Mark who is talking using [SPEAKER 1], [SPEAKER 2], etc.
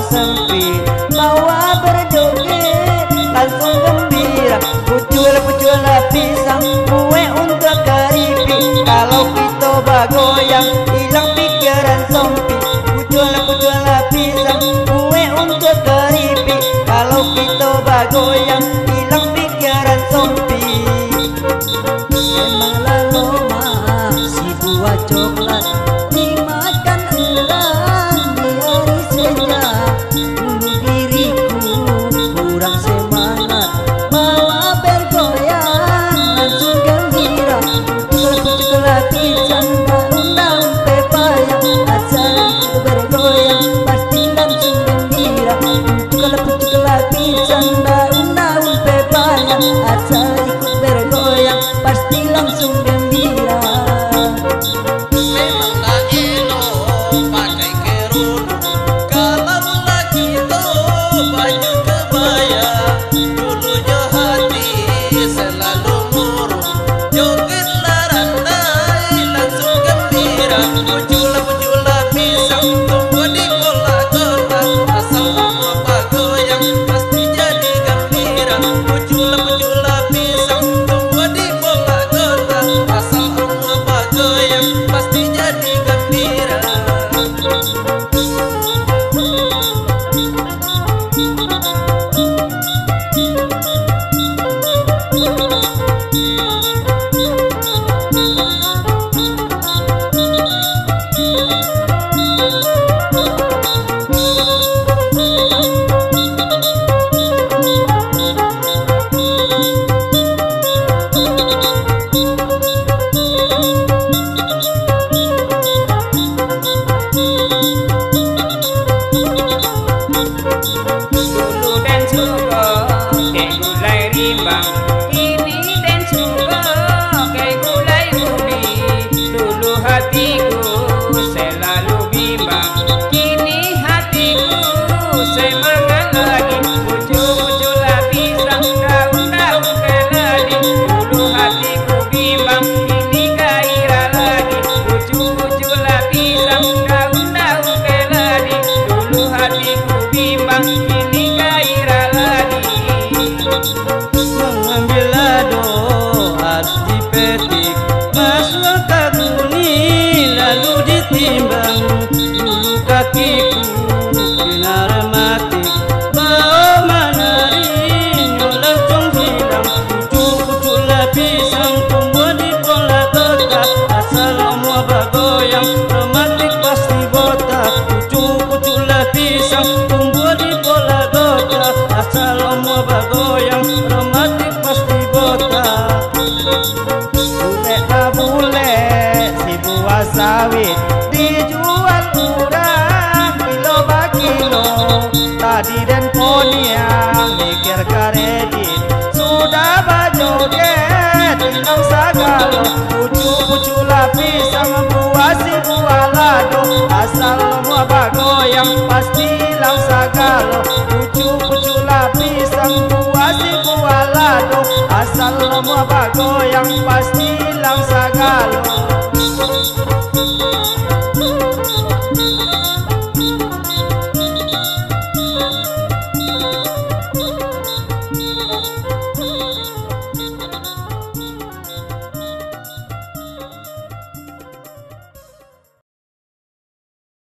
[SPEAKER 1] Sempit bawa berjoget langsung gembira, pucul pisang kue untuk keripik. Kalau kita bagoyang hilang pikiran sempit, pucul pisang kue untuk keripik. Kalau kita bagoyang hilang pikiran sempit. Emang lalu mah si buah coklat dimakan elang di hari senja. Asal ikut bergoyang pasti langsung gembira.
[SPEAKER 2] Memang tak elok pakai kerudung kalau lagi itu baju kebaya. Dulunya hati selalu murung, joget larandai langsung gembira. Pucul pisang tunggu di bola kotak, asal semua bagoyang pasti jadi gembira. Pucul pisang tunggu di bola kotak, asal semua bagoyang pasti jadi gembira.
[SPEAKER 1] Mengambil lado harus dipetik, masuk ke bumi lalu ditimbang. Dulu kakiku kena rematik, bawa menari langsung hilang. Pucul pisang tumbuh di bola kotak, asal semua bagoyang rematik pasti botak. Pucul pisang tumbuh di bola kotak, asal semua bagoyang rematik pasti botak. Bule si buah sawit dijual murah kilo bakilo. Tadi dan ponia mikir kredit, sudah bajoget hilang sagalo. Pucul pisang buah si buah lado, asal semua bagoyang pasti hilang sagalo. Pucul pisang buah si buah lado, asal semua bagoyang pasti hilang sagalo.